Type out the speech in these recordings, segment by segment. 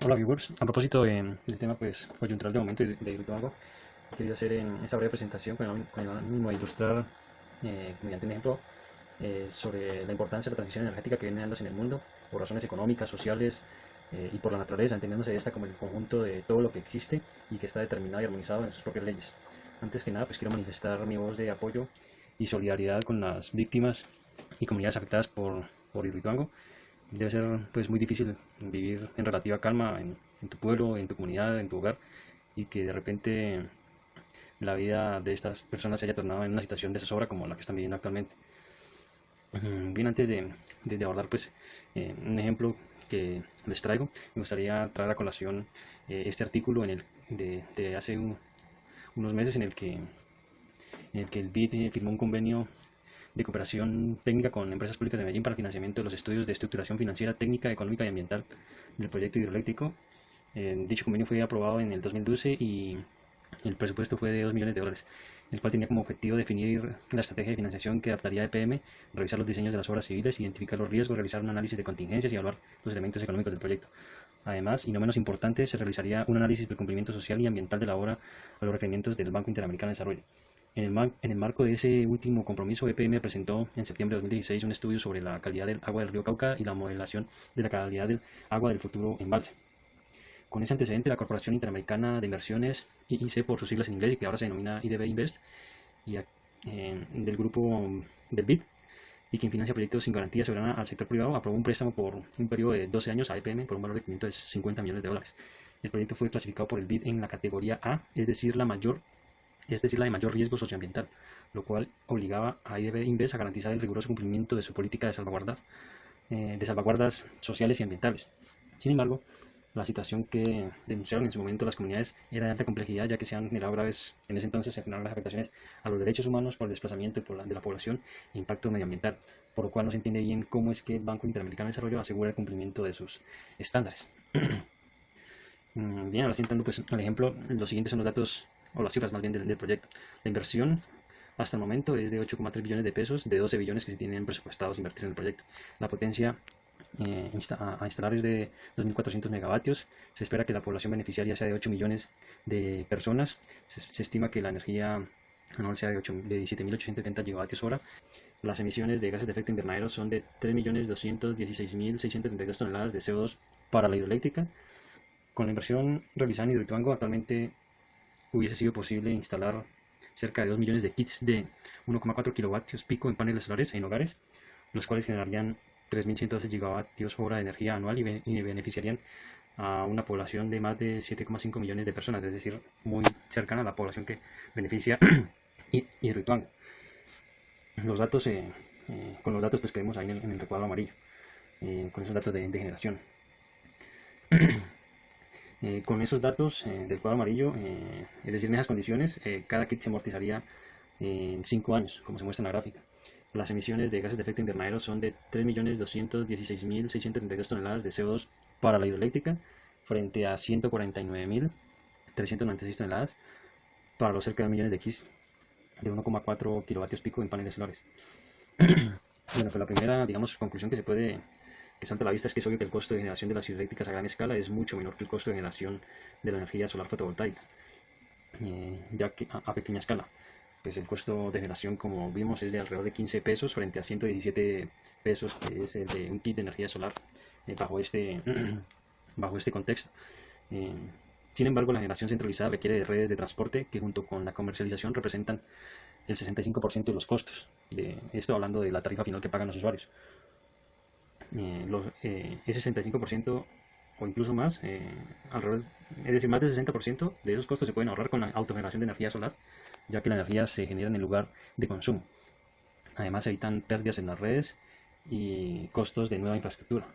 Hola viewers, a propósito del tema pues coyuntural de momento de Hidroituango, he querido hacer en esta breve presentación con el ánimo de ilustrar mediante un ejemplo sobre la importancia de la transición energética que viene dándose en el mundo por razones económicas, sociales y por la naturaleza, entendiéndose esta como el conjunto de todo lo que existe y que está determinado y armonizado en sus propias leyes. Antes que nada pues quiero manifestar mi voz de apoyo y solidaridad con las víctimas y comunidades afectadas por Hidroituango. Debe ser pues muy difícil vivir en relativa calma en tu pueblo, en tu comunidad, en tu hogar, y que de repente la vida de estas personas se haya tornado en una situación de zozobra como la que están viviendo actualmente. Bien, antes de abordar pues un ejemplo que les traigo, me gustaría traer a colación este artículo de hace unos meses en el que el BID firmó un convenio de cooperación técnica con empresas públicas de Medellín para el financiamiento de los estudios de estructuración financiera, técnica, económica y ambiental del proyecto hidroeléctrico. Dicho convenio fue aprobado en el 2012 y el presupuesto fue de $2 millones, el cual tenía como objetivo definir la estrategia de financiación que adaptaría EPM, revisar los diseños de las obras civiles, identificar los riesgos, realizar un análisis de contingencias y evaluar los elementos económicos del proyecto. Además, y no menos importante, se realizaría un análisis del cumplimiento social y ambiental de la obra a los requerimientos del Banco Interamericano de Desarrollo. En el marco de ese último compromiso, EPM presentó en septiembre de 2016 un estudio sobre la calidad del agua del río Cauca y la modelación de la calidad del agua del futuro embalse. Con ese antecedente, la Corporación Interamericana de Inversiones, IIC por sus siglas en inglés y que ahora se denomina IDB Invest, y del grupo del BID, y quien financia proyectos sin garantía soberana al sector privado, aprobó un préstamo por un periodo de 12 años a EPM por un valor de $550 millones. El proyecto fue clasificado por el BID en la categoría A, es decir, la de mayor riesgo socioambiental, lo cual obligaba a IDB Invest a garantizar el riguroso cumplimiento de su política de salvaguardas sociales y ambientales. Sin embargo, la situación que denunciaron en su momento las comunidades era de alta complejidad, ya que se han generado en ese entonces se generaron las afectaciones a los derechos humanos por el desplazamiento de la población e impacto medioambiental, por lo cual no se entiende bien cómo es que el Banco Interamericano de Desarrollo asegura el cumplimiento de sus estándares. Bien, ahora sí entrando pues al ejemplo, los siguientes son los datos o las cifras más bien del proyecto. La inversión hasta el momento es de 8,3 billones de pesos, de 12 billones que se tienen presupuestados invertir en el proyecto. La potencia a instalar es de 2.400 megavatios. Se espera que la población beneficiaria sea de 8 millones de personas. Se estima que la energía anual sea de 17.870 gigavatios hora. Las emisiones de gases de efecto invernadero son de 3.216.632 toneladas de CO2 para la hidroeléctrica. Con la inversión realizada en Hidroituango, actualmente hubiese sido posible instalar cerca de 2 millones de kits de 1,4 kilovatios pico en paneles solares en hogares, los cuales generarían 3.112 gigavatios hora de energía anual y beneficiarían a una población de más de 7,5 millones de personas, es decir, muy cercana a la población que beneficia Hidroituango. Los datos, con los datos pues, que vemos ahí en el recuadro amarillo, con esos datos de generación. Con esos datos del cuadro amarillo, es decir, en esas condiciones, cada kit se amortizaría en 5 años, como se muestra en la gráfica. Las emisiones de gases de efecto invernadero son de 3.216.632 toneladas de CO2 para la hidroeléctrica, frente a 149.396 toneladas para los cerca de 2 millones de kits de 1,4 kilovatios pico en paneles solares. Bueno, pues la primera, digamos, conclusión que salta a la vista es que es obvio que el costo de generación de las hidroeléctricas a gran escala es mucho menor que el costo de generación de la energía solar fotovoltaica, ya que a pequeña escala. Pues el costo de generación, como vimos, es de alrededor de 15 pesos frente a 117 pesos, que es el de un kit de energía solar bajo este contexto. Sin embargo, la generación centralizada requiere de redes de transporte que junto con la comercialización representan el 65% de los costos. Esto hablando de la tarifa final que pagan los usuarios. Ese 65% o incluso más, es decir, más del 60% de esos costos se pueden ahorrar con la autogeneración de energía solar, ya que la energía se genera en el lugar de consumo. Además, se evitan pérdidas en las redes y costos de nueva infraestructura.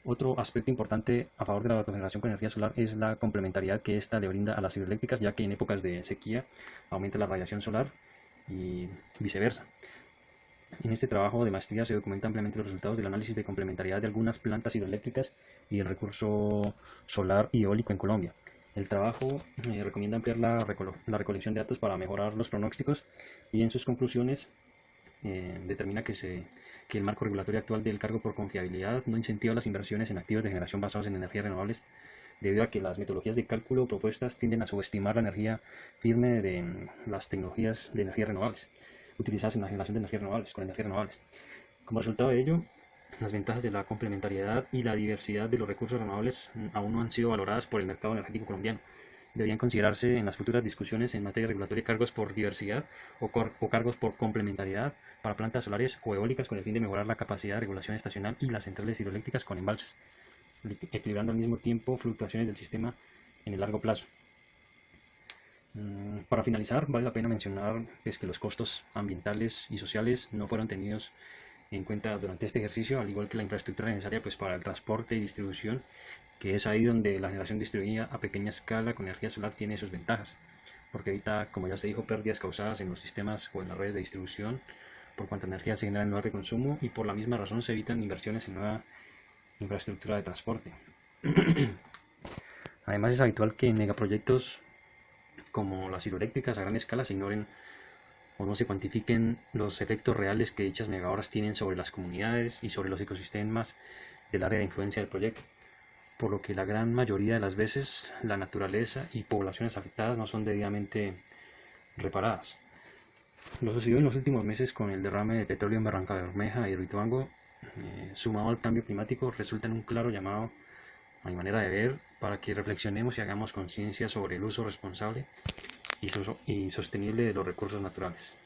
Otro aspecto importante a favor de la autogeneración con energía solar es la complementariedad que ésta le brinda a las hidroeléctricas, ya que en épocas de sequía aumenta la radiación solar y viceversa. En este trabajo de maestría se documentan ampliamente los resultados del análisis de complementariedad de algunas plantas hidroeléctricas y el recurso solar y eólico en Colombia. El trabajo recomienda ampliar la recolección de datos para mejorar los pronósticos y en sus conclusiones determina que el marco regulatorio actual del cargo por confiabilidad no incentiva las inversiones en activos de generación basados en energías renovables, debido a que las metodologías de cálculo propuestas tienden a subestimar la energía firme de las tecnologías de energías renovables, utilizadas en la generación de energías renovables, con energías renovables. Como resultado de ello, las ventajas de la complementariedad y la diversidad de los recursos renovables aún no han sido valoradas por el mercado energético colombiano. Deberían considerarse en las futuras discusiones en materia regulatoria cargos por diversidad o cargos por complementariedad para plantas solares o eólicas, con el fin de mejorar la capacidad de regulación estacional y las centrales hidroeléctricas con embalses, equilibrando al mismo tiempo fluctuaciones del sistema en el largo plazo. Para finalizar, vale la pena mencionar que los costos ambientales y sociales no fueron tenidos en cuenta durante este ejercicio, al igual que la infraestructura necesaria para el transporte y distribución, que es ahí donde la generación distribuida a pequeña escala con energía solar tiene sus ventajas, porque evita, como ya se dijo, pérdidas causadas en los sistemas o en las redes de distribución por cuanta energía se genera en lugar de consumo, y por la misma razón se evitan inversiones en nueva infraestructura de transporte. Además, es habitual que en megaproyectos como las hidroeléctricas a gran escala se ignoren o no se cuantifiquen los efectos reales que dichas megahoras tienen sobre las comunidades y sobre los ecosistemas del área de influencia del proyecto, por lo que la gran mayoría de las veces la naturaleza y poblaciones afectadas no son debidamente reparadas. Lo sucedido en los últimos meses con el derrame de petróleo en Barranca Bermeja y Hidroituango, sumado al cambio climático, resulta en un claro llamado, a mi manera de ver, para que reflexionemos y hagamos conciencia sobre el uso responsable y sostenible de los recursos naturales.